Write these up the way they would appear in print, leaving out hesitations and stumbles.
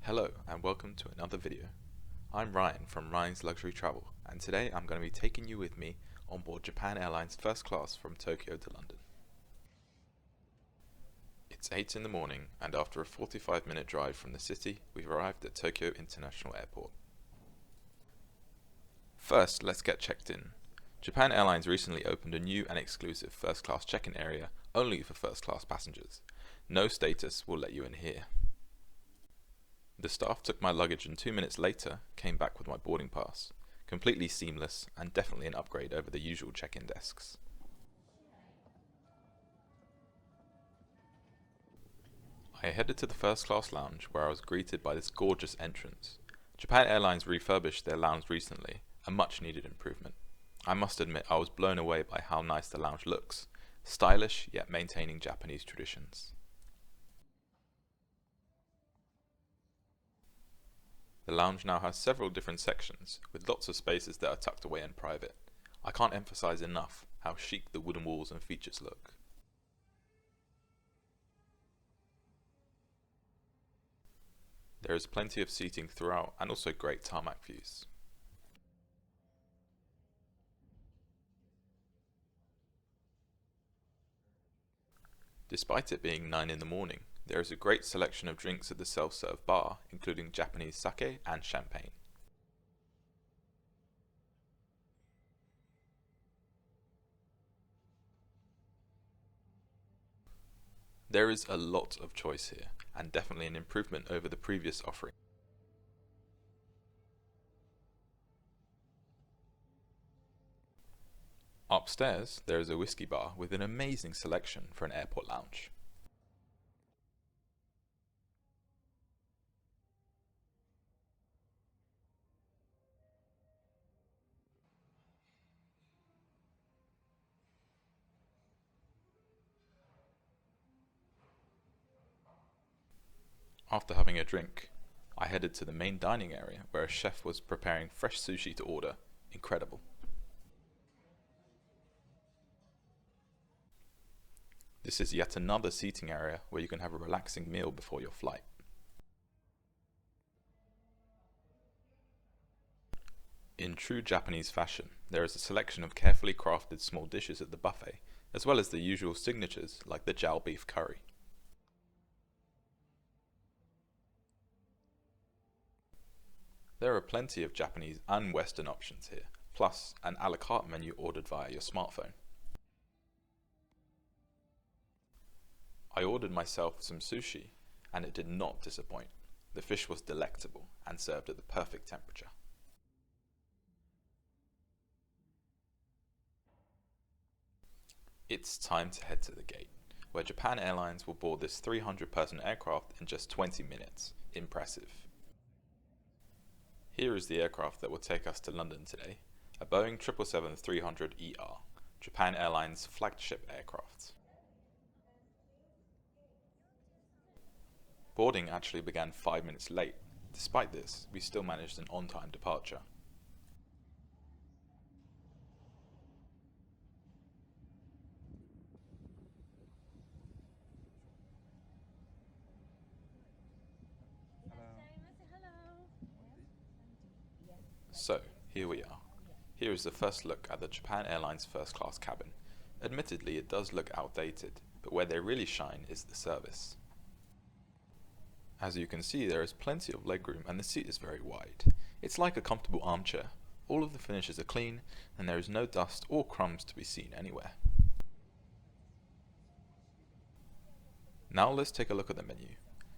Hello and welcome to another video. I'm Ryan from Ryan's Luxury Travel, and today I'm going to be taking you with me on board Japan Airlines first class from Tokyo to London. It's 8 in the morning, and after a 45-minute drive from the city, we've arrived at Tokyo International Airport. First, let's get checked in. Japan Airlines recently opened a new and exclusive first class check-in area only for first class passengers. No status will let you in here. The staff took my luggage and 2 minutes later came back with my boarding pass. Completely seamless and definitely an upgrade over the usual check-in desks. I headed to the first class lounge where I was greeted by this gorgeous entrance. Japan Airlines refurbished their lounge recently, a much needed improvement. I must admit I was blown away by how nice the lounge looks, stylish yet maintaining Japanese traditions. The lounge now has several different sections, with lots of spaces that are tucked away and private. I can't emphasize enough how chic the wooden walls and features look. There is plenty of seating throughout and also great tarmac views. Despite it being 9 in the morning, there is a great selection of drinks at the self-serve bar, including Japanese sake and champagne. There is a lot of choice here, and definitely an improvement over the previous offering. Upstairs, there is a whiskey bar with an amazing selection for an airport lounge. After having a drink, I headed to the main dining area where a chef was preparing fresh sushi to order. Incredible. This is yet another seating area where you can have a relaxing meal before your flight. In true Japanese fashion, there is a selection of carefully crafted small dishes at the buffet, as well as the usual signatures like the Jal beef curry. There are plenty of Japanese and Western options here, plus an a la carte menu ordered via your smartphone. I ordered myself some sushi, and it did not disappoint. The fish was delectable and served at the perfect temperature. It's time to head to the gate, where Japan Airlines will board this 300-person aircraft in just 20 minutes. Impressive. Here is the aircraft that will take us to London today, a Boeing 777-300ER, Japan Airlines' flagship aircraft. Boarding actually began 5 minutes late. Despite this, we still managed an on-time departure. So, here we are. Here is the first look at the Japan Airlines first class cabin. Admittedly, it does look outdated, but where they really shine is the service. As you can see, there is plenty of legroom and the seat is very wide. It's like a comfortable armchair. All of the finishes are clean, and there is no dust or crumbs to be seen anywhere. Now let's take a look at the menu.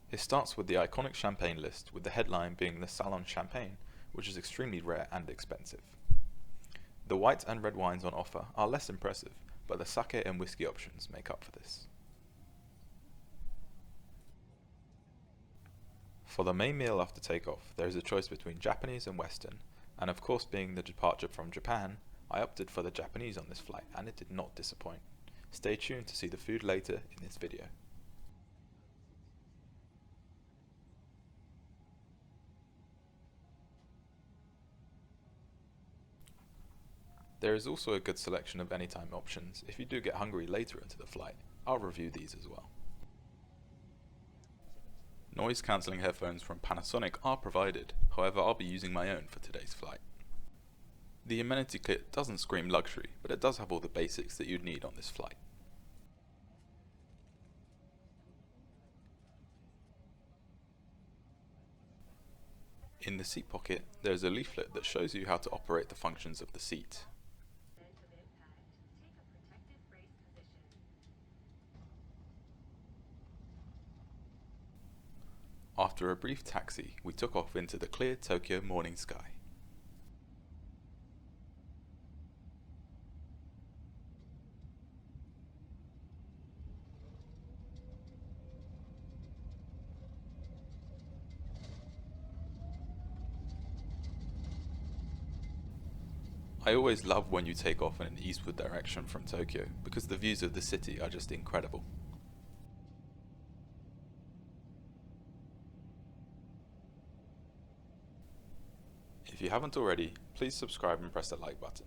It starts with the iconic champagne list, with the headline being the Salon Champagne, which is extremely rare and expensive. The white and red wines on offer are less impressive, but the sake and whiskey options make up for this. For the main meal after takeoff, there is a choice between Japanese and Western, and of course, being the departure from Japan, I opted for the Japanese on this flight, and it did not disappoint. Stay tuned to see the food later in this video. There is also a good selection of anytime options if you do get hungry later into the flight. I'll review these as well. Noise cancelling headphones from Panasonic are provided, however I'll be using my own for today's flight. The Amenity kit doesn't scream luxury, but it does have all the basics that you'd need on this flight. In the seat pocket, there is a leaflet that shows you how to operate the functions of the seat. After a brief taxi, we took off into the clear Tokyo morning sky. I always love when you take off in an eastward direction from Tokyo because the views of the city are just incredible. If you haven't already, please subscribe and press the like button.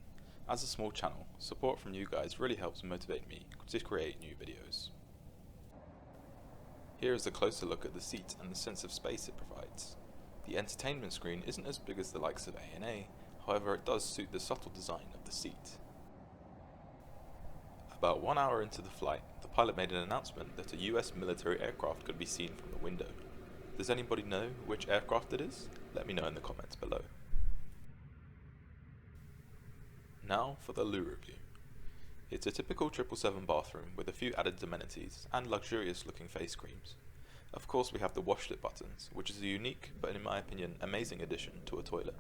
As a small channel, support from you guys really helps motivate me to create new videos. Here is a closer look at the seat and the sense of space it provides. The entertainment screen isn't as big as the likes of A&A, however it does suit the subtle design of the seat. About 1 hour into the flight, the pilot made an announcement that a US military aircraft could be seen from the window. Does anybody know which aircraft it is? Let me know in the comments below. Now for the loo review. It's a typical 777 bathroom with a few added amenities and luxurious looking face creams. Of course we have the washlet buttons, which is a unique, but in my opinion, amazing addition to a toilet.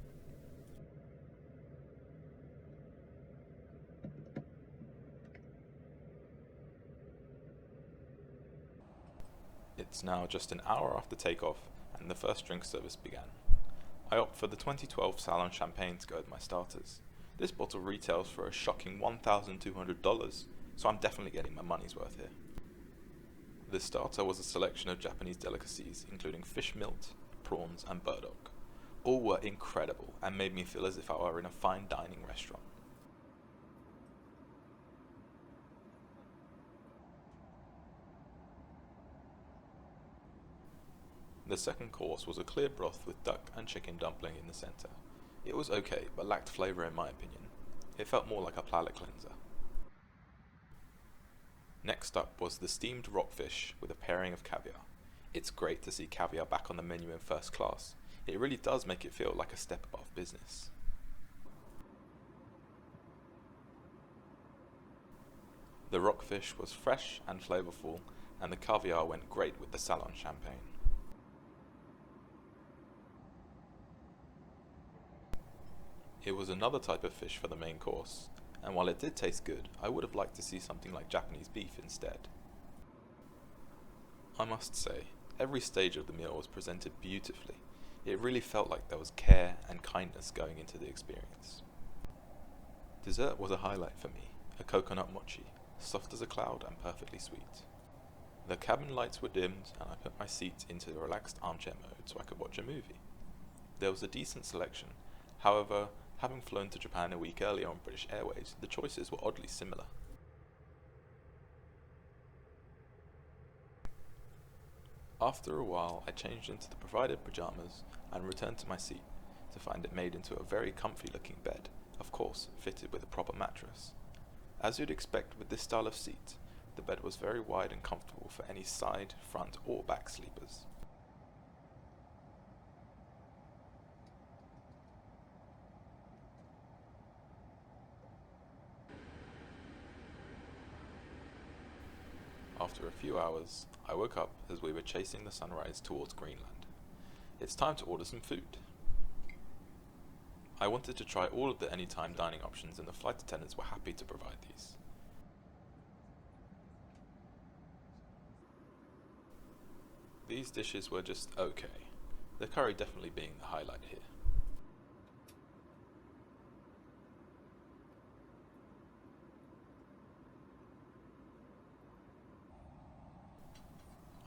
It's now just an hour after takeoff and the first drink service began. I opt for the 2012 Salon Champagne to go with my starters. This bottle retails for a shocking $1,200, so I'm definitely getting my money's worth here. The starter was a selection of Japanese delicacies, including fish milt, prawns, and burdock. All were incredible and made me feel as if I were in a fine dining restaurant. The second course was a clear broth with duck and chicken dumpling in the centre. It was okay, but lacked flavour in my opinion. It felt more like a palate cleanser. Next up was the steamed rockfish with a pairing of caviar. It's great to see caviar back on the menu in first class. It really does make it feel like a step above business. The rockfish was fresh and flavourful, and the caviar went great with the Salon Champagne. It was another type of fish for the main course, and while it did taste good, I would have liked to see something like Japanese beef instead. I must say, every stage of the meal was presented beautifully. It really felt like there was care and kindness going into the experience. Dessert was a highlight for me, a coconut mochi, soft as a cloud and perfectly sweet. The cabin lights were dimmed and I put my seat into the relaxed armchair mode so I could watch a movie. There was a decent selection, however, having flown to Japan a week earlier on British Airways, the choices were oddly similar. After a while, I changed into the provided pyjamas and returned to my seat to find it made into a very comfy looking bed, of course fitted with a proper mattress. As you'd expect with this style of seat, the bed was very wide and comfortable for any side, front or back sleepers. After a few hours, I woke up as we were chasing the sunrise towards Greenland. It's time to order some food. I wanted to try all of the anytime dining options and the flight attendants were happy to provide these. These dishes were just okay, the curry definitely being the highlight here.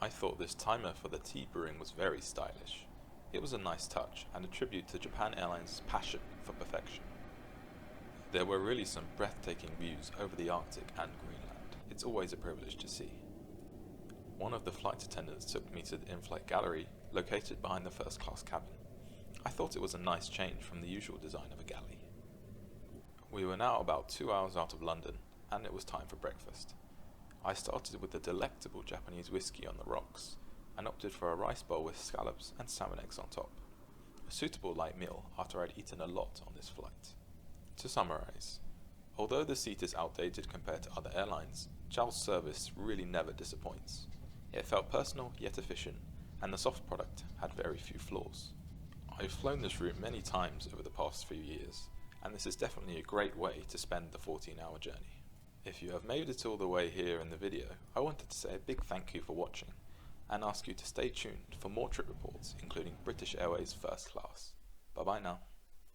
I thought this timer for the tea brewing was very stylish. It was a nice touch and a tribute to Japan Airlines' passion for perfection. There were really some breathtaking views over the Arctic and Greenland. It's always a privilege to see. one of the flight attendants took me to the in-flight gallery located behind the first class cabin. I thought it was a nice change from the usual design of a galley. We were now about 2 hours out of London, and it was time for breakfast. I started with the delectable Japanese whiskey on the rocks, and opted for a rice bowl with scallops and salmon eggs on top. A suitable light meal after I'd eaten a lot on this flight. To summarize, although the seat is outdated compared to other airlines, Jal's service really never disappoints. It felt personal yet efficient, and the soft product had very few flaws. I've flown this route many times over the past few years, and this is definitely a great way to spend the 14-hour journey. If you have made it all the way here in the video, I wanted to say a big thank you for watching, and ask you to stay tuned for more trip reports, including British Airways First Class. Bye bye now.